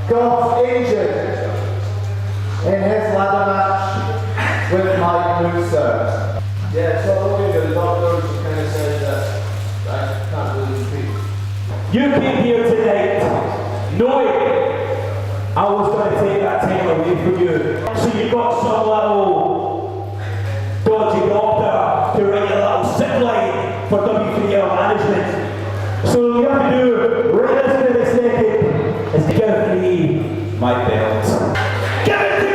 got injured in his ladder match with Mike Musa. Yeah, so what the doctors kind of said that I can't really speak. You came here tonight knowing I was going to take that title away from you. So you got some little dodgy doctor to write a little sick line for W3L management. So you have to do right this minute second is to give me my belt. Give it to me!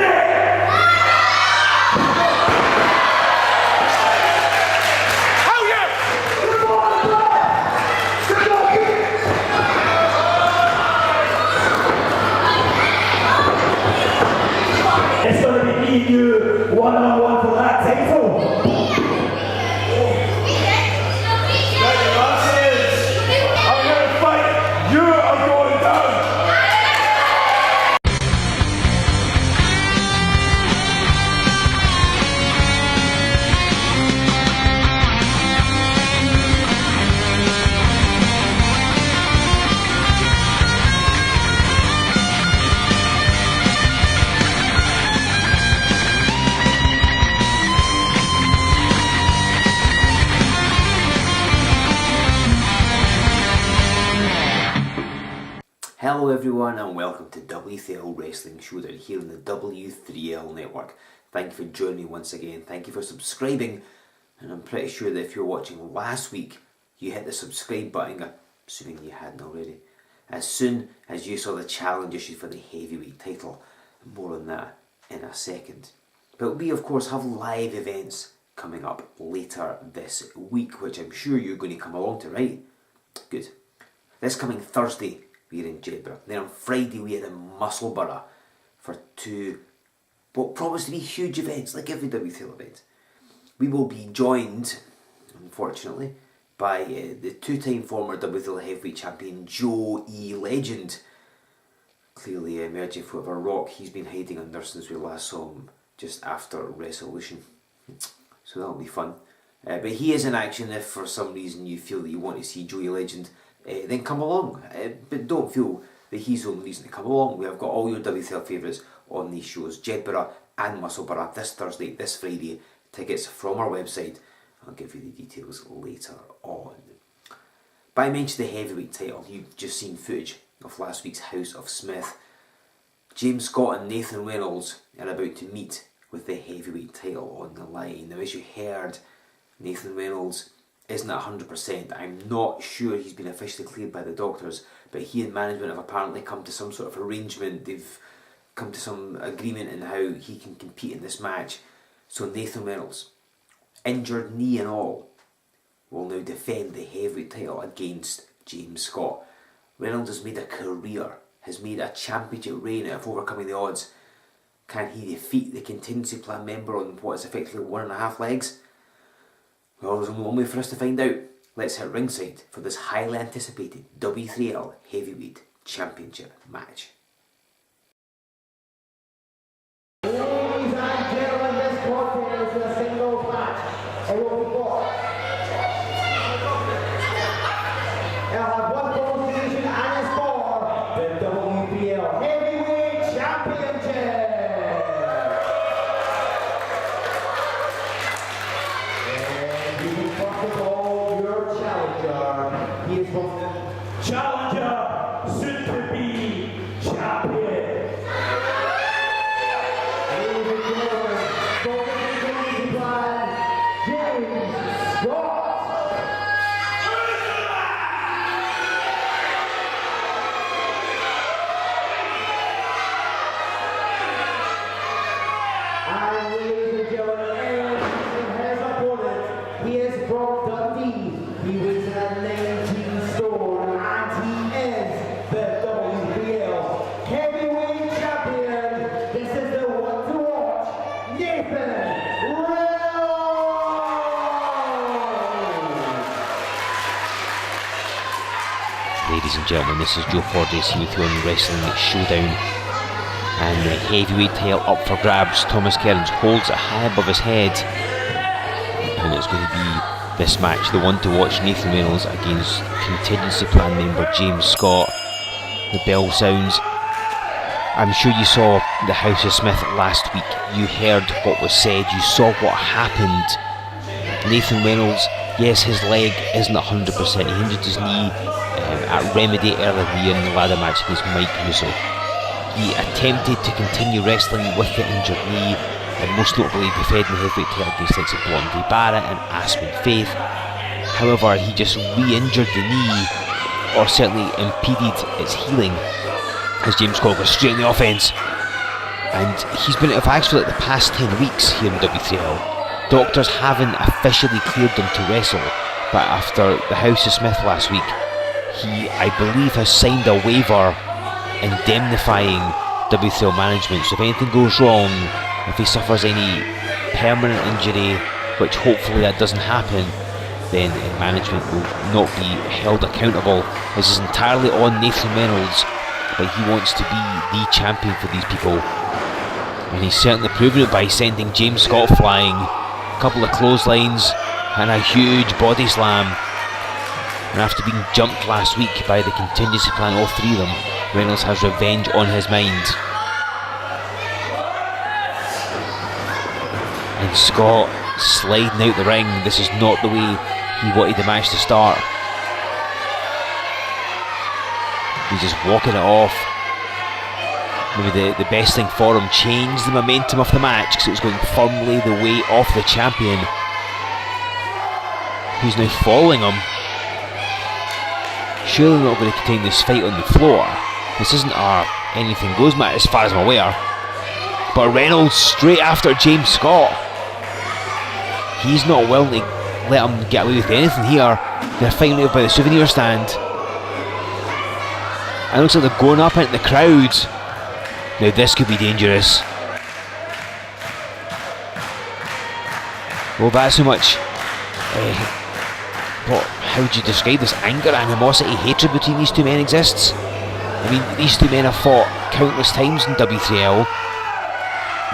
It's going to be me and you one-on-one for that title. I'm going to fight. You are going down. Hello everyone and welcome to W3L Wrestling Showdown here on the W3L network. Thank you for joining me once again, thank you for subscribing, and I'm pretty sure that if you're watching last week you hit the subscribe button, assuming you hadn't already, as soon as you saw the challenge issue for the heavyweight title. More on that in a second. But we of course have live events coming up later this week, which I'm sure you're going to come along to, right? Good. This coming Thursday we're in Jedburgh. Then on Friday we're in Musselburgh for two, what promise to be huge events, like every W3L event. We will be joined, unfortunately, by the two-time former W3L Heavyweight Champion Joe E. Legend. Clearly emerging from a rock he's been hiding under since we last saw him just after Resolution. So that'll be fun. But he is in action. If for some reason you feel that you want to see Joey Legend, then come along. But don't feel that he's the only reason to come along. We have got all your W3L favourites on these shows, Jedburgh and Musselburgh, this Thursday, this Friday. Tickets from our website. I'll give you the details later on. But I mentioned the heavyweight title. You've just seen footage of last week's House of Smith. James Scott and Nathan Reynolds are about to meet with the heavyweight title on the line. Now, as you heard, Nathan Reynolds isn't 100%. I'm not sure he's been officially cleared by the doctors, but he and management have apparently come to some sort of arrangement. They've come to some agreement in how he can compete in this match. So Nathan Reynolds, injured knee and all, will now defend the heavyweight title against James Scott. Reynolds has made a career, has made a championship reign out of overcoming the odds. Can he defeat the Contingency Plan member on what is effectively 1.5 legs? Well, there's only one way for us to find out. Let's hit ringside for this highly anticipated W3L Heavyweight Championship match. Ladies and gentlemen, this contest is a singles match. It will be fought. It'll have one qualification and it's for the W3L Heavyweight Championship. Challenger, soon to be champion. Ladies and gentlemen, for the Contingency Plan, James Scott. And ladies and gentlemen, and his opponent, he is from Dundee. He weighs in at 19 stone, and he is the W3L Heavyweight Champion. This is the one to watch, Nathan Reynolds. Ladies and gentlemen, this is Joe Fordyce here with you on Wrestling Showdown. And the heavyweight title up for grabs. Thomas Kearns holds it high above his head. And it's going to be this match, the one to watch, Nathan Reynolds against Contingency Plan member James Scott. The bell sounds. I'm sure you saw the House of Smith last week. You heard what was said, you saw what happened. Nathan Reynolds, yes, his leg isn't 100%. He injured his knee at Remedy earlier in the year in the ladder match against Mike Russo. He attempted to continue wrestling with the injured knee, and most notably defending the heavyweight title against Blondie Barrett and Aspen Faith. However, he just re-injured the knee, or certainly impeded its healing, as James Scott was straight in the offense. And he's been out of action for like the past 10 weeks here in W3L. Doctors haven't officially cleared him to wrestle, but after the House of Smith last week, he, I believe, has signed a waiver indemnifying W3L management. So if anything goes wrong, if he suffers any permanent injury, which hopefully that doesn't happen, then management will not be held accountable. This is entirely on Nathan Reynolds, but he wants to be the champion for these people, and he's certainly proven it by sending James Scott flying, a couple of clotheslines and a huge body slam. And after being jumped last week by the Contingency Plan, all three of them, Reynolds has revenge on his mind. And Scott sliding out the ring. This is not the way he wanted the match to start. He's just walking it off. Maybe the best thing for him, change the momentum of the match, because it was going firmly the way of the champion, who's now following him. Surely not going to contain this fight on the floor. This isn't a anything goes match as far as I'm aware. But Reynolds straight after James Scott. He's not willing to let him get away with anything here. They're fighting out by the souvenir stand. And it looks like they're going up into the crowd. Now this could be dangerous. Well, that's how much how would you describe this anger, animosity, hatred between these two men exists? I mean, these two men have fought countless times in W3L.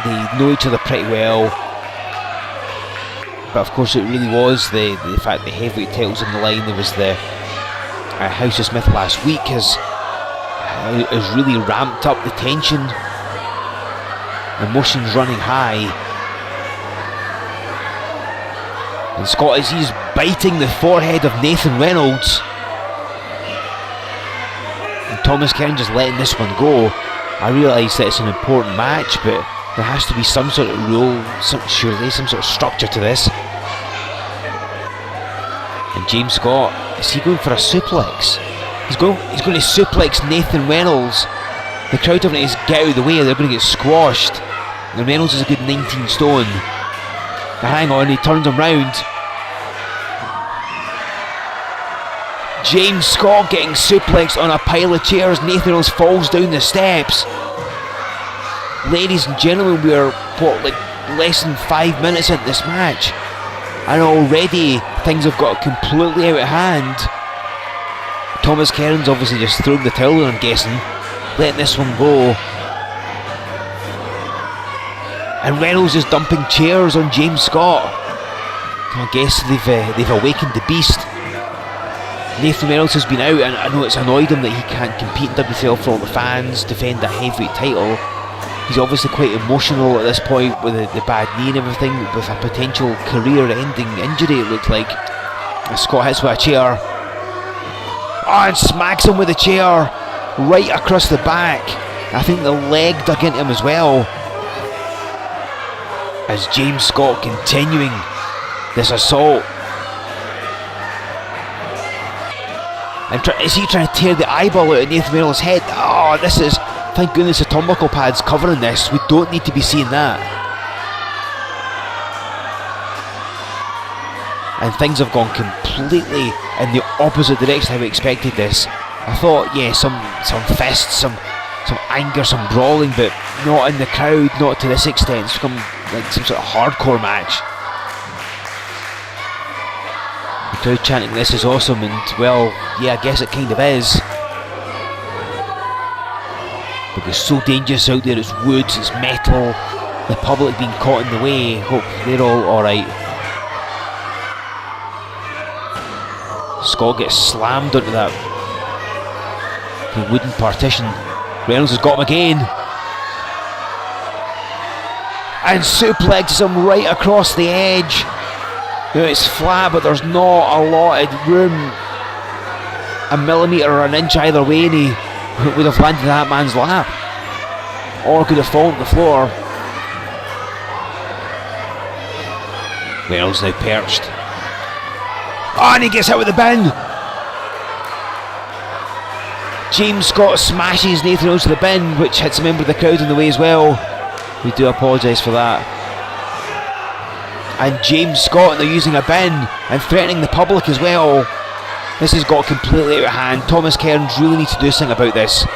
They know each other pretty well. But of course it really was the fact that heavyweight titles on the line. There was the House of Smith last week has really ramped up the tension. Emotions running high. And Scott, as he's biting the forehead of Nathan Reynolds, and Thomas Kern just letting this one go. I realise that it's an important match, but there has to be some sort of rule, surely some sort of structure to this. And James Scott, is he going for a suplex? He's going to suplex Nathan Reynolds. The crowd having to get out of the way, they're going to get squashed. And Reynolds is a good 19 stone. Now hang on, he turns him round. James Scott getting suplexed on a pile of chairs. Nathan Reynolds falls down the steps. Ladies and gentlemen, we are less than 5 minutes into this match, and already things have got completely out of hand. Thomas Kern's obviously just thrown the towel in, I'm guessing, letting this one go. And Reynolds is dumping chairs on James Scott. I guess they've awakened the beast. Nathan Reynolds has been out, and I know it's annoyed him that he can't compete in WCL for all the fans, defend that heavyweight title. He's obviously quite emotional at this point with the bad knee and everything, with a potential career-ending injury it looked like. And Scott hits with a chair. Oh, and smacks him with a chair right across the back. I think the leg dug into him as well. As James Scott continuing this assault. And is he trying to tear the eyeball out of Nathan Reynolds' head? Oh, this is... Thank goodness the turnbuckle pad's covering this. We don't need to be seeing that. And things have gone completely in the opposite direction how we expected this. I thought, yeah, some fists, some anger, some brawling, but not in the crowd, not to this extent. It's become like some sort of hardcore match. The crowd chanting this is awesome, and well, yeah, I guess it kind of is. But it's so dangerous out there, it's wood, it's metal, the public being caught in the way. Hope they're all alright. Scott gets slammed onto that wooden partition. Reynolds has got him again. and suplexes him right across the edge. Now it's flat, but there's not a lot of room, a millimetre or an inch either way, and he would have landed in that man's lap, or could have fallen to the floor. Reynolds now perched. Oh, and he gets hit with the bin. James Scott smashes Nathan Reynolds to the bin, which hits a member of the crowd in the way as well. We do apologise for that. And James Scott, they're using a bin and threatening the public as well. This has got completely out of hand. Thomas Kearns really needs to do something about this.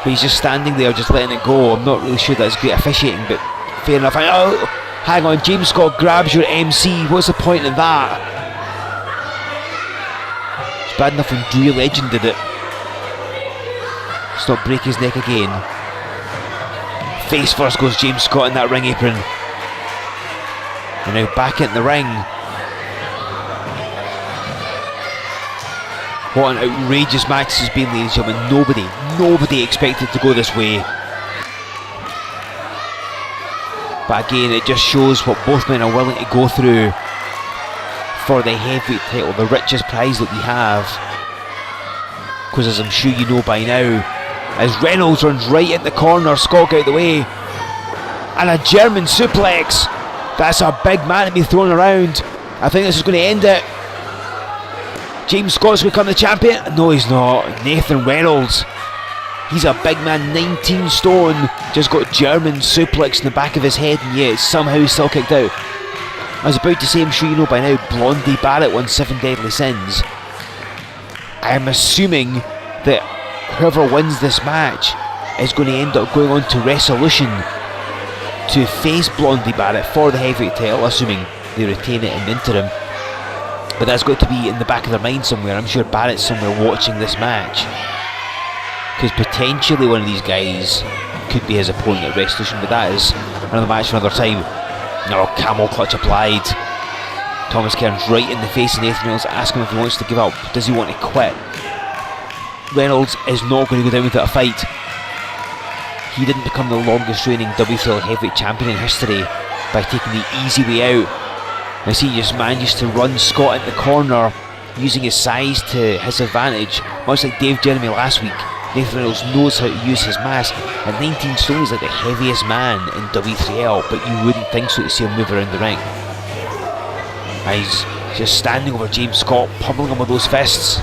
But he's just standing there, just letting it go. I'm not really sure that's great officiating, but fair enough. Oh, hang on, James Scott grabs your MC. What's the point in that? It's bad enough when Dewey Legend did it. Let's not break his neck again. Face first goes James Scott in that ring apron. And now back into the ring. What an outrageous match this has been, ladies and gentlemen. Nobody expected it to go this way. But again, it just shows what both men are willing to go through for the heavyweight title, the richest prize that we have. Because as I'm sure you know by now, as Reynolds runs right in the corner, Scott out of the way, and a German suplex. That's a big man to be thrown around. I think this is going to end it. James Scott's going to become the champion. No, he's not. Nathan Reynolds. He's a big man, 19 stone. Just got German suplex in the back of his head, and yet somehow he's still kicked out. I was about to say, I'm sure you know by now, Blondie Barrett won 7 Deadly Sins. I am assuming that whoever wins this match is going to end up going on to Resolution to face Blondie Barrett for the heavyweight title, assuming they retain it in the interim. But that's got to be in the back of their mind somewhere. I'm sure Barrett's somewhere watching this match, because potentially one of these guys could be his opponent at Resolution, but that is another match for another time. No, camel clutch applied. Thomas Kearns right in the face of Nathan Reynolds, asking him if he wants to give up. Does he want to quit? Reynolds is not going to go down without a fight. He didn't become the longest reigning W3L Heavyweight Champion in history by taking the easy way out. As he just manages to run Scott in the corner, using his size to his advantage. Much like Dave Jeremy last week, Nathan Reynolds knows how to use his mass. At 19 stone, he's like the heaviest man in W3L, but you wouldn't think so to see him move around the ring. And he's just standing over James Scott, pummeling him with those fists.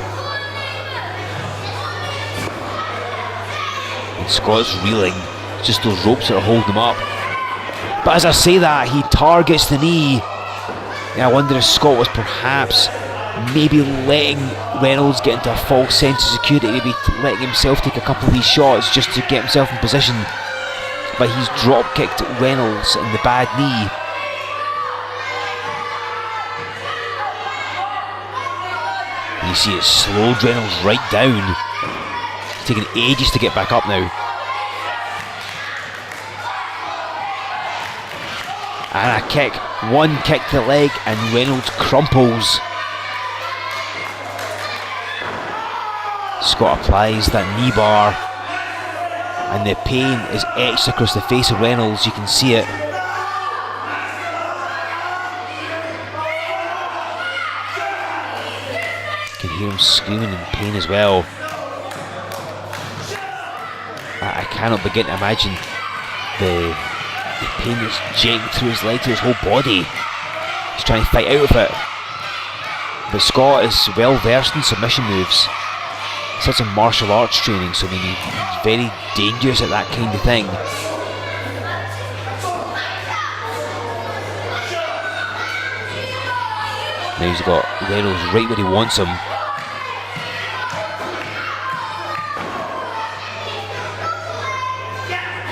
And Scott's reeling, it's just those ropes that are holding him up. But as I say that, he targets the knee. And I wonder if Scott was perhaps maybe letting Reynolds get into a false sense of security, maybe letting himself take a couple of these shots just to get himself in position. But he's drop kicked Reynolds in the bad knee. And you see it slowed Reynolds right down. It's taken ages to get back up now. And a kick, one kick to the leg, and Reynolds crumples. Scott applies that knee bar, and the pain is etched across the face of Reynolds. You can see it. You can hear him screaming in pain as well. I cannot begin to imagine the pain that's jetting through his leg to his whole body. He's trying to fight out of it. But Scott is well versed in submission moves. He's had some martial arts training, so I mean, he's very dangerous at that kind of thing. Now he's got Reynolds right where he wants him.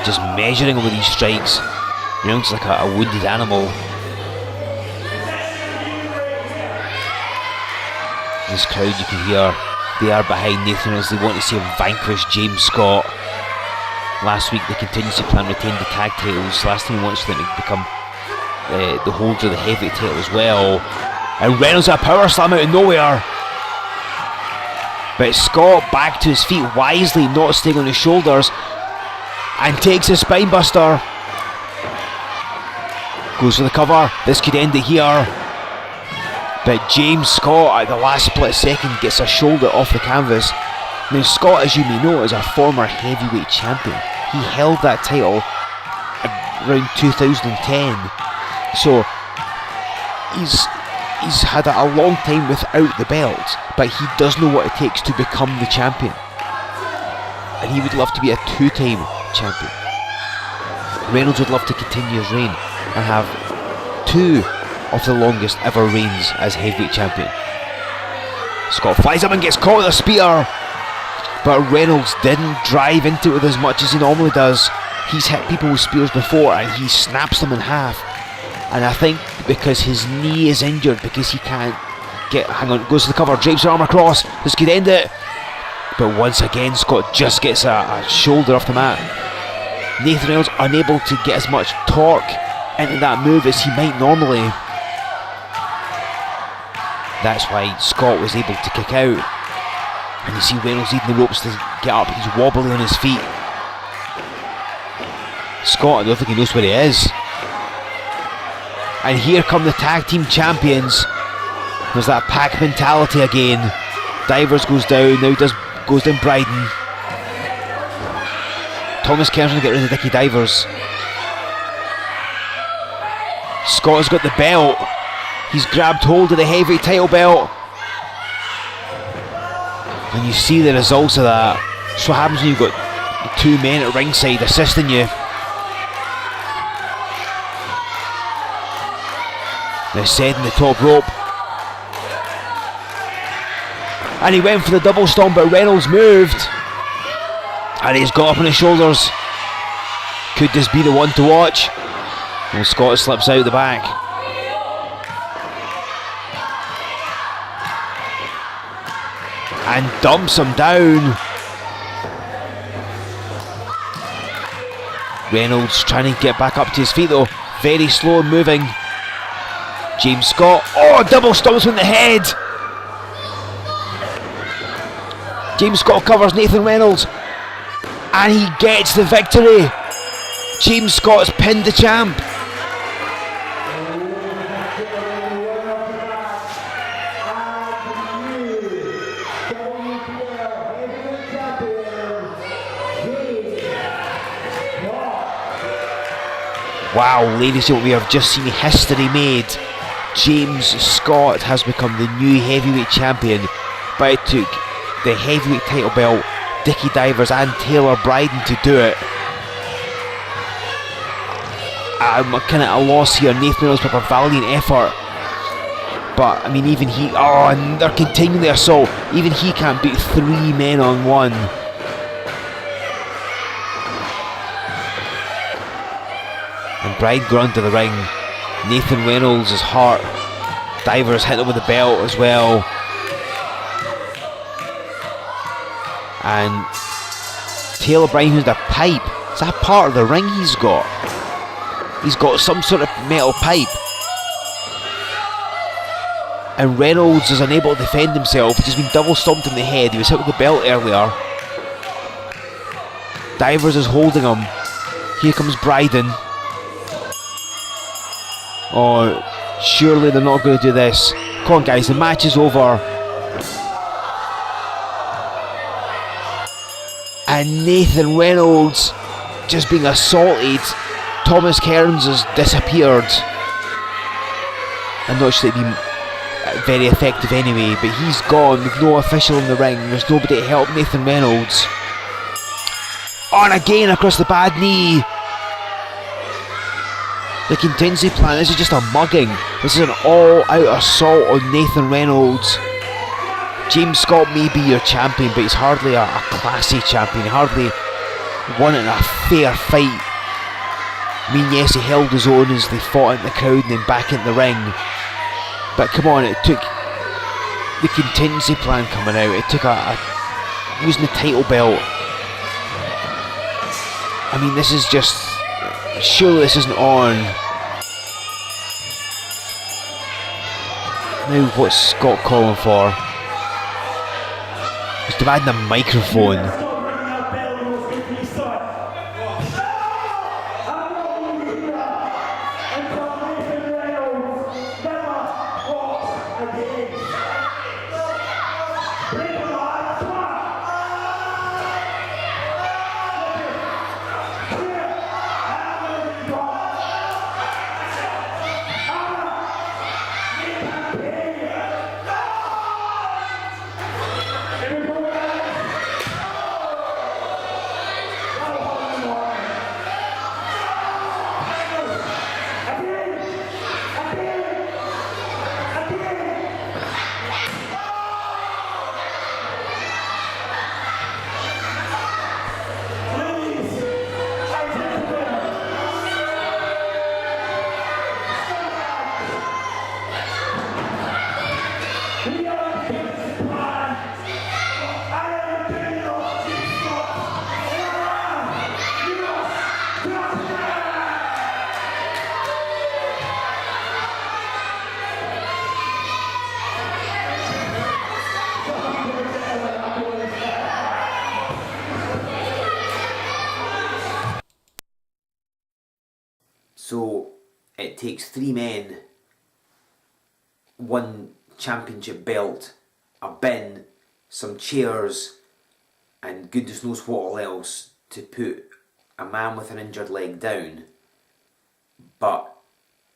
Just measuring him with these strikes. Reynolds like a wounded animal. This crowd, you can hear, they are behind Nathan Reynolds. They want to see him vanquish James Scott. Last week the Contingency Plan retained the tag titles. Last time he wants them to become the holder of the heavyweight title as well. And Reynolds a power slam out of nowhere. But Scott back to his feet wisely, not staying on his shoulders, and takes a spinebuster. Goes for the cover. This could end it here. But James Scott at the last split second gets a shoulder off the canvas. Now Scott, as you may know, is a former heavyweight champion. He held that title around 2010. So he's had a long time without the belt, but he does know what it takes to become the champion. And he would love to be a two-time champion. Reynolds would love to continue his reign and have two of the longest ever reigns as heavyweight champion. Scott flies up and gets caught with a spear, but Reynolds didn't drive into it with as much as he normally does. He's hit people with spears before and he snaps them in half. And I think because his knee is injured, because he can't get, hang on, goes to the cover, drapes her arm across, this could end it. But once again, Scott just gets a shoulder off the mat. Nathan Reynolds unable to get as much torque into that move as he might normally. That's why Scott was able to kick out. And you see Reynolds needing the ropes to get up. He's wobbly on his feet. Scott, I don't think he knows where he is. And here come the tag team champions. There's that pack mentality again. Divers goes down, now goes down Bryden. Thomas Kearns going to get rid of Dickie Divers. Scott has got the belt. He's grabbed hold of the heavyweight title belt. And you see the results of that. That's what happens when you've got the two men at ringside assisting you. Now setting the top rope. And he went for the double stomp, but Reynolds moved. And he's got up on his shoulders. Could this be the one to watch? And Scott slips out the back. And dumps him down. Reynolds trying to get back up to his feet though. Very slow and moving. James Scott. Oh, double stomps in the head. James Scott covers Nathan Reynolds. And he gets the victory. James Scott's pinned the champ. Wow, ladies and gentlemen, we have just seen history made. James Scott has become the new heavyweight champion, but it took the heavyweight title belt, Dickie Divers and Taylor Bryden to do it. I'm kind of at a loss here. Nathan Reynolds put up a valiant effort, but I mean, even he, oh, and they're continuing the assault. Even he can't beat three men on one. And Bryden got under the ring. Nathan Reynolds is hurt. Divers hit him with the belt as well. And Taylor Bryden used a pipe. Is that part of the ring he's got? He's got some sort of metal pipe. And Reynolds is unable to defend himself. He's been double stomped in the head. He was hit with the belt earlier. Divers is holding him. Here comes Bryden. Oh, surely they're not going to do this. Come on guys, the match is over. And Nathan Reynolds just being assaulted. Thomas Kearns has disappeared. I'm not sure it'd be very effective anyway, but he's gone with no official in the ring. There's nobody to help Nathan Reynolds. On again across the bad knee. The contingency plan, this is just a mugging. This is an all-out assault on Nathan Reynolds. James Scott may be your champion, but he's hardly a classy champion. He hardly won it in a fair fight. I mean, yes, he held his own as they fought in the crowd and then back in the ring. But come on, it took the contingency plan coming out. It took using the title belt. I mean, this is just... surely this isn't on. Now what's Scott calling for? He's demanding a microphone. So it takes 3 men, 1 championship belt, a bin, some chairs, and goodness knows what all else to put a man with an injured leg down. But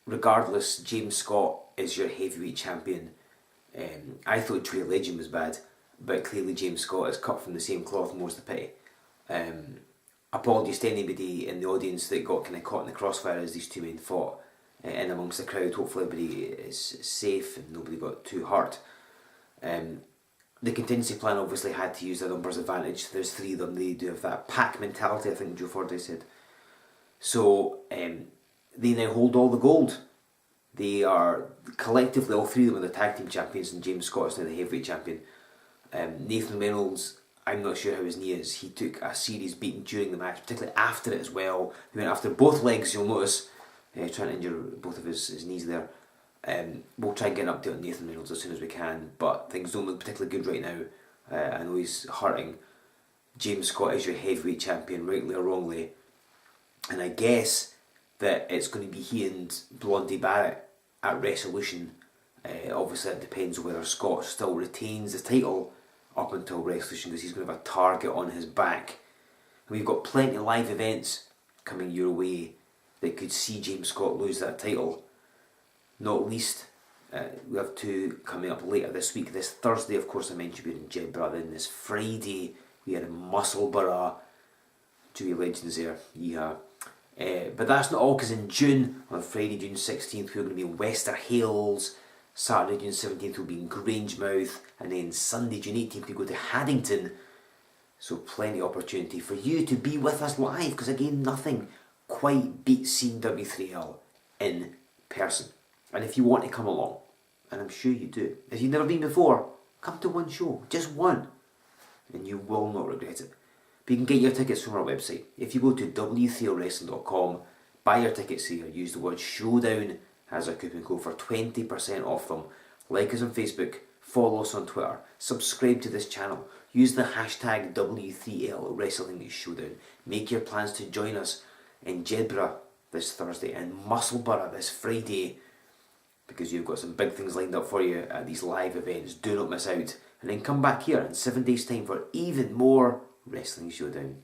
regardless, James Scott is your heavyweight champion. I thought Trey Legend was bad, but clearly James Scott is cut from the same cloth, more's the pity. Apologies to anybody in the audience that got kind of caught in the crossfire as these two men fought in amongst the crowd. Hopefully everybody is safe and nobody got too hurt. The contingency plan obviously had to use their numbers advantage. There's 3 of them. They do have that pack mentality, I think Joe Fordy said. So they now hold all the gold. They are collectively, all 3 of them are the tag team champions, and James Scott is now the heavyweight champion. Nathan Reynolds, I'm not sure how his knee is. He took a serious beating during the match, particularly after it as well. He went after both legs, you'll notice, trying to injure both of his knees there. We'll try and get an update on Nathan Reynolds as soon as we can, but things don't look particularly good right now. I know he's hurting. James Scott is your heavyweight champion, rightly or wrongly. And I guess that it's going to be he and Blondie Barrett at Resolution. Obviously it depends whether Scott still retains the title up until Resolution, because he's going to have a target on his back. And we've got plenty of live events coming your way that could see James Scott lose that title. Not least, we have 2 coming up later this week. This Thursday, of course, I mentioned we're in Jedburgh. Then this Friday, we are in Musselburgh. 2 legends there, yeah. But that's not all, because in June, on Friday, June 16th, we're going to be in Wester Hailes. Saturday, June 17th, we'll be in Grangemouth. And then Sunday, June 18th, we go to Haddington. So plenty of opportunity for you to be with us live, because again, nothing quite beats seeing W3L in person. And if you want to come along, and I'm sure you do, if you've never been before, come to one show, just one, and you will not regret it. But you can get your tickets from our website. If you go to W3LWrestling.com, buy your tickets here, use the word Showdown as a coupon code for 20% off them. Like us on Facebook, follow us on Twitter, subscribe to this channel, use the hashtag W3L Wrestling Showdown. Make your plans to join us in Jedburgh this Thursday and Musselburgh this Friday, because you've got some big things lined up for you at these live events. Do not miss out. And then come back here in 7 days' time for even more Wrestling Showdown.